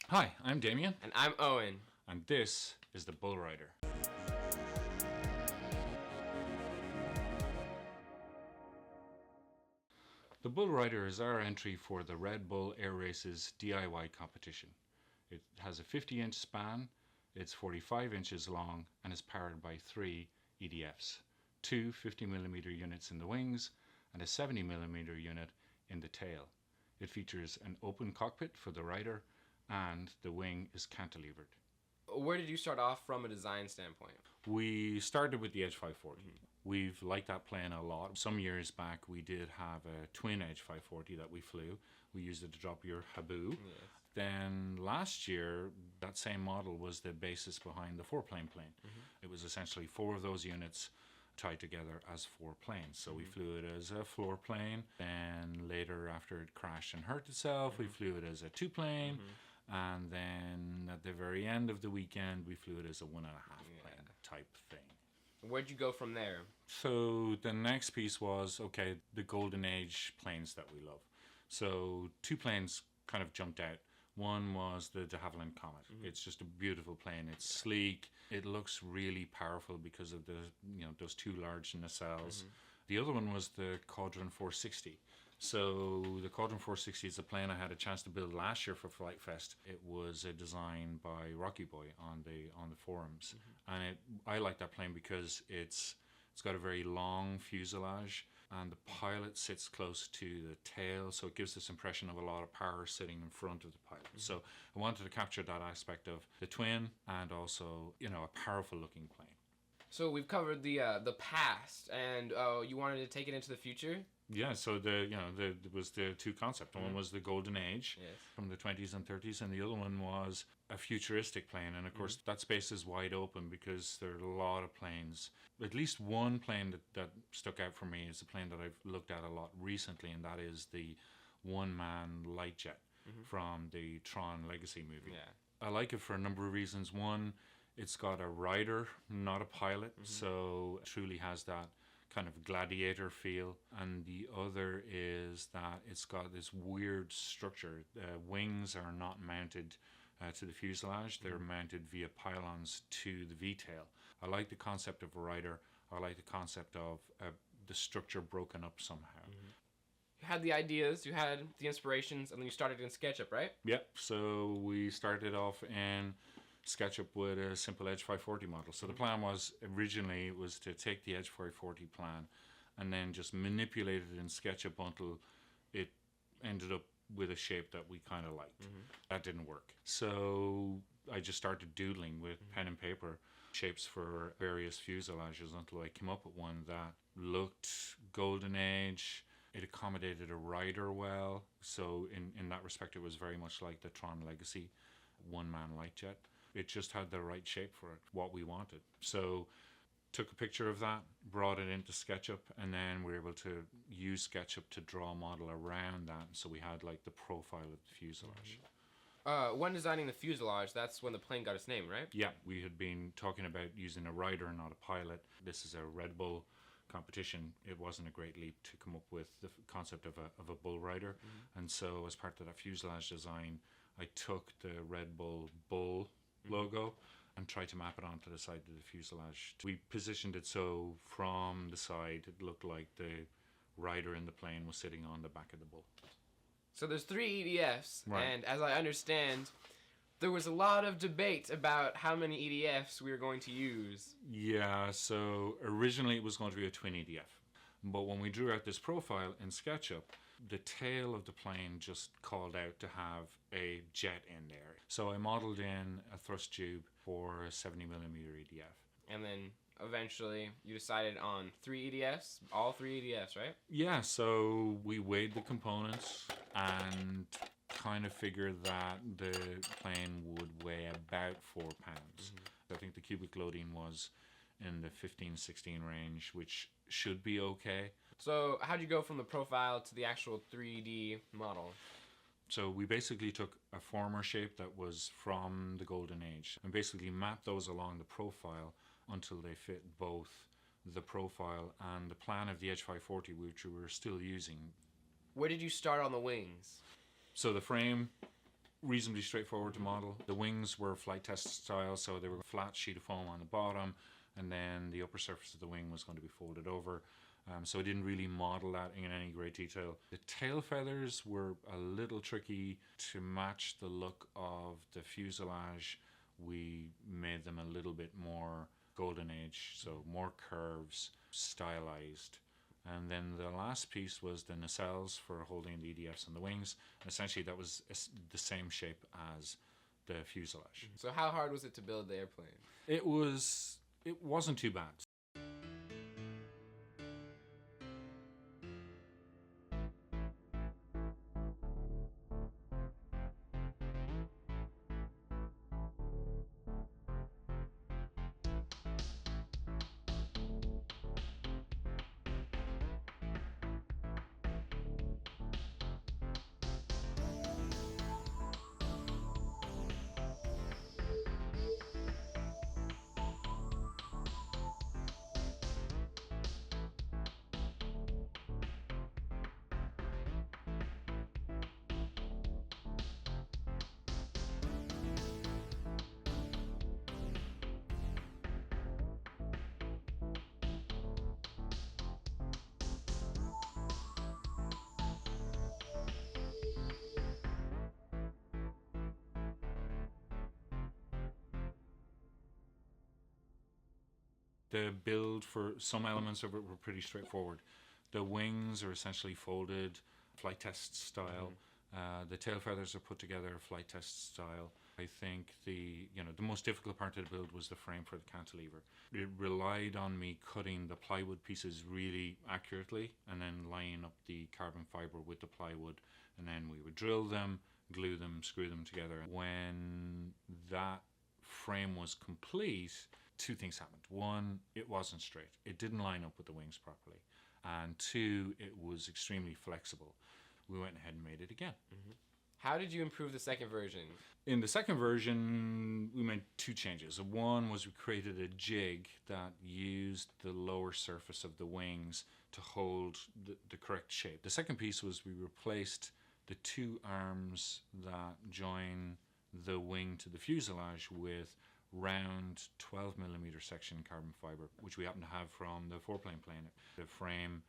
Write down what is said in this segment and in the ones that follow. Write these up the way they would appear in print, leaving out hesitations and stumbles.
Hi, I'm Damian, And I'm Owen. and this is the Bull Rider. The Bull Rider is our entry for the Red Bull Air Races DIY competition. It has a 50-inch span, it's 45 inches long, and is powered by 3 EDFs, two 50mm units in the wings, and a 70mm unit in the tail. It features an open cockpit for the rider, and the wing is cantilevered. Where did you start off from a design standpoint? We started with the Edge 540. We've liked that plane a lot. Some years back, we did have a twin Edge 540 that we flew. We used it to drop your Habu. Yes. Then last year, that same model was the basis behind the four-plane plane. It was essentially 4 of those units tied together as 4 planes. So we flew it as a floor plane. Then later, after it crashed and hurt itself, we flew it as a 2-plane. And then at the very end of the weekend, we flew it as a 1.5 plane type thing. Where'd you go from there? So the next piece was, okay, the golden age planes that we love. So 2 planes kind of jumped out. One was the de Havilland Comet. It's just a beautiful plane. It's sleek. It looks really powerful because of the those 2 large nacelles. The other one was the Quadrant 460. So the Quadrant 460 is a plane I had a chance to build last year for Flite Fest. It was a design by Rocky Boy on the forums, and I like that plane because it's got a very long fuselage, and the pilot sits close to the tail, so it gives this impression of a lot of power sitting in front of the pilot. So I wanted to capture that aspect of the twin and also a powerful looking plane. So we've covered the past, and you wanted to take it into the future? Yeah, so there was the 2 concepts. One was the golden age from the 20s and 30s, and the other one was a futuristic plane. And of course, that space is wide open because there are a lot of planes. At least one plane that stuck out for me is a plane that I've looked at a lot recently, and that is the one-man light jet from the Tron Legacy movie. Yeah. I like it for a number of reasons. One, it's got a rider, not a pilot, so it truly has that kind of gladiator feel. And the other is that it's got this weird structure. The wings are not mounted to the fuselage, they're mounted via pylons to the V-tail. I like the concept of a rider. I like the concept of the structure broken up somehow. You had the ideas, you had the inspirations, and then you started in SketchUp, right? Yep, so we started off in SketchUp with a simple Edge 540 model. So the plan was originally was to take the Edge 540 plan and then just manipulate it in SketchUp until it ended up with a shape that we kind of liked. That didn't work. So I just started doodling with pen and paper shapes for various fuselages until I came up with one that looked golden age. It accommodated a rider well. So in that respect, it was very much like the Tron Legacy one-man light jet. It just had the right shape for it, what we wanted. So took a picture of that, brought it into SketchUp, and then we were able to use SketchUp to draw a model around that. So we had like the profile of the fuselage. When designing the fuselage, that's when the plane got its name, right? Yeah, we had been talking about using a rider, not a pilot. This is a Red Bull competition. It wasn't a great leap to come up with the concept of a bull rider. And so as part of that fuselage design, I took the Red Bull bull logo and tried to map it onto the side of the fuselage. We positioned it so from the side it looked like the rider in the plane was sitting on the back of the bull. So there's 3 EDFs, Right. and as I understand, there was a lot of debate about how many EDFs we were going to use. Yeah, so originally it was going to be a twin EDF. But when we drew out this profile in SketchUp, the tail of the plane just called out to have a jet in there. So I modeled in a thrust tube for a 70mm EDF. And then eventually you decided on 3 EDFs, all 3 EDFs, right? Yeah, so we weighed the components and kind of figured that the plane would weigh about 4 pounds. I think the cubic loading was in the 15-16 range, which should be okay. So how'd you go from the profile to the actual 3D model? So we basically took a former shape that was from the golden age and basically mapped those along the profile until they fit both the profile and the plan of the Edge 540, which we were still using. Where did you start on the wings? So the frame reasonably straightforward to model. The wings were flight test style, so they were a flat sheet of foam on the bottom, and then the upper surface of the wing was going to be folded over. So I didn't really model that in any great detail. The tail feathers were a little tricky to match the look of the fuselage. We made them a little bit more golden age, so more curves, stylized. And then the last piece was the nacelles for holding the EDFs on the wings. And essentially that was the same shape as the fuselage. So how hard was it to build the airplane? It wasn't too bad. The build for some elements of it were pretty straightforward. The wings are essentially folded, flight test style. The tail feathers are put together, flight test style. I think the most difficult part of the build was the frame for the cantilever. It relied on me cutting the plywood pieces really accurately and then lining up the carbon fiber with the plywood, and then we would drill them, glue them, screw them together. When that frame was complete, two things happened. One, it wasn't straight. It didn't line up with the wings properly. And two, it was extremely flexible. We went ahead and made it again. How did you improve the second version? In the second version, we made two changes. One was we created a jig that used the lower surface of the wings to hold the correct shape. The second piece was we replaced the two arms that join the wing to the fuselage with round 12 millimeter section carbon fiber, which we happen to have from the foreplane plane. The frame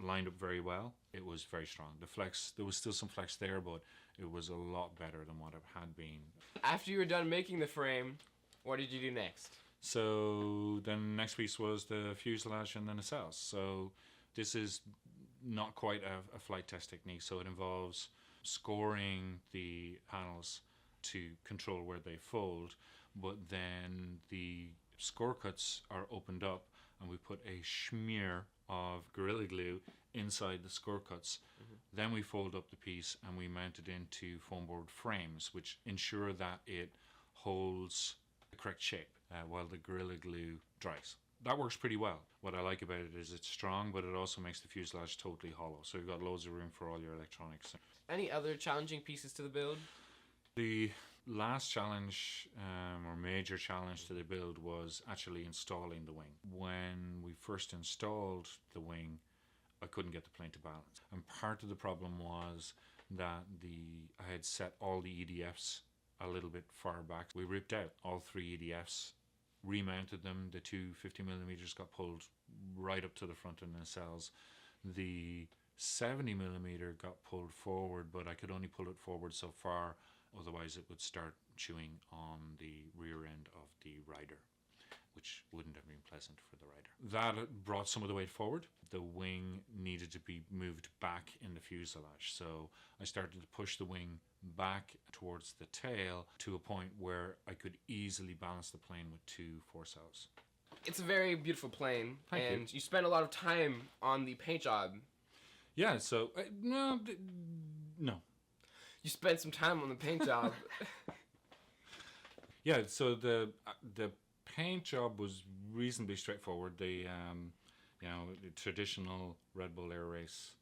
lined up very well. It was very strong. The flex, there was still some flex there, but it was a lot better than what it had been. After you were done making the frame, what did you do next? So then the next piece was the fuselage and the nacelles. So this is not quite a flight test technique, so it involves scoring the panels to control where they fold, but then the score cuts are opened up and we put a smear of Gorilla Glue inside the score cuts. Then we fold up the piece and we mount it into foam board frames, which ensure that it holds the correct shape while the Gorilla Glue dries. That works pretty well. What I like about it is it's strong, but it also makes the fuselage totally hollow, so you've got loads of room for all your electronics. Any other challenging pieces to the build? The last challenge or major challenge to the build was actually installing the wing. When we first installed the wing, I couldn't get the plane to balance. And part of the problem was that I had set all the EDFs a little bit far back. We ripped out all three EDFs, remounted them. The two 50mm got pulled right up to the front of the nacelles. The 70mm got pulled forward, but I could only pull it forward so far, otherwise it would start chewing on the rear end of the rider, which wouldn't have been pleasant for the rider. That brought some of the weight forward. The wing needed to be moved back in the fuselage, so I started to push the wing back towards the tail to a point where I could easily balance the plane with two foresails. It's a very beautiful plane, Thank and you spent a lot of time on the paint job. Yeah, so no. You spent some time on the paint job. Yeah, so the paint job was reasonably straightforward. The the traditional Red Bull Air Race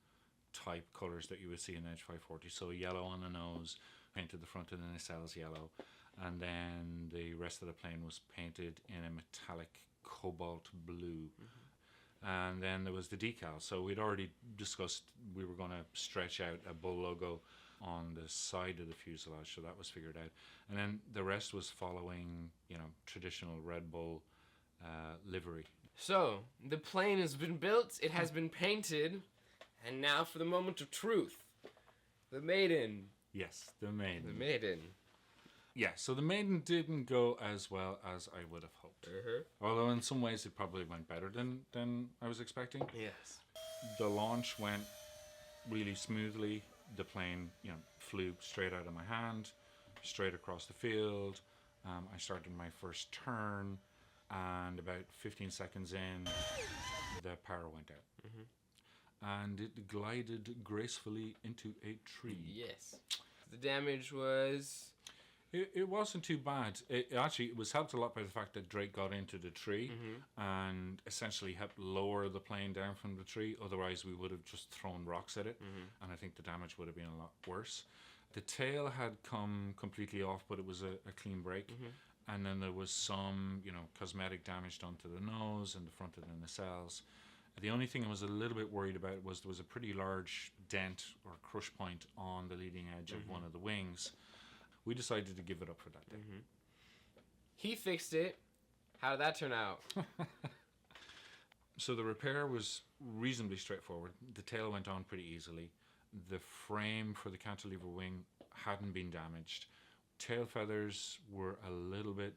type colors that you would see in Edge 540. So yellow on the nose, painted the front of the nacelles yellow, and then the rest of the plane was painted in a metallic cobalt blue. And then there was the decal. So we'd already discussed we were going to stretch out a Bull logo on the side of the fuselage, so that was figured out. And then the rest was following, traditional Red Bull livery. So, the plane has been built, it has been painted, and now for the moment of truth. The Maiden. Yes, the Maiden. The Maiden. Yeah, so the Maiden didn't go as well as I would have hoped. Although in some ways it probably went better than I was expecting. Yes. The launch went really smoothly. The plane, flew straight out of my hand, straight across the field. I started my first turn, and about 15 seconds in, the power went out. And it glided gracefully into a tree. Yes. The damage was... It wasn't too bad. It was helped a lot by the fact that Drake got into the tree and essentially helped lower the plane down from the tree. Otherwise, we would have just thrown rocks at it, and I think the damage would have been a lot worse. The tail had come completely off, but it was a clean break. And then there was some, cosmetic damage done to the nose and the front of the nacelles. The only thing I was a little bit worried about was there was a pretty large dent or crush point on the leading edge of one of the wings. We decided to give it up for that day. He fixed it. How did that turn out? So the repair was reasonably straightforward. The tail went on pretty easily. The frame for the cantilever wing hadn't been damaged. Tail feathers were a little bit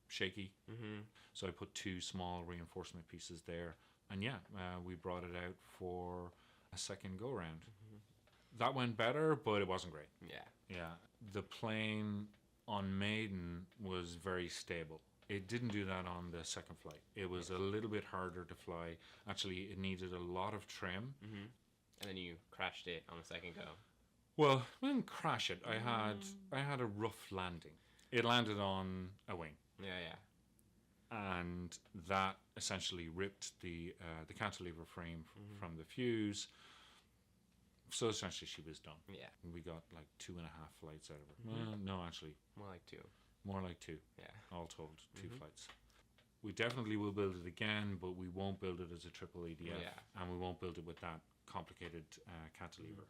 shaky. So I put 2 small reinforcement pieces there. And we brought it out for a second go-round. That went better, but it wasn't great. Yeah. The plane on Maiden was very stable. It didn't do that on the second flight. It was a little bit harder to fly. Actually, it needed a lot of trim. And then you crashed it on the second go. Well, I didn't crash it. I had a rough landing. It landed on a wing. And that essentially ripped the cantilever frame from the fuse. So essentially she was done. We got like 2.5 flights out of her. No, actually. More like 2. More like 2. All told, 2 Mm-hmm. flights. We definitely will build it again, but we won't build it as a triple EDF. And we won't build it with that complicated cantilever.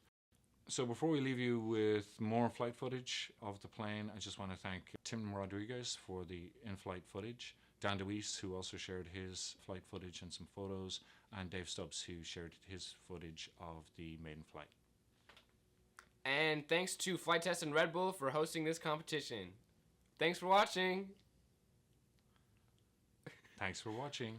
So before we leave you with more flight footage of the plane, I just want to thank Tim Rodriguez for the in-flight footage, Dan DeWeese, who also shared his flight footage and some photos, and Dave Stubbs, who shared his footage of the maiden flight. And thanks to Flight Test and Red Bull for hosting this competition. Thanks for watching. Thanks for watching.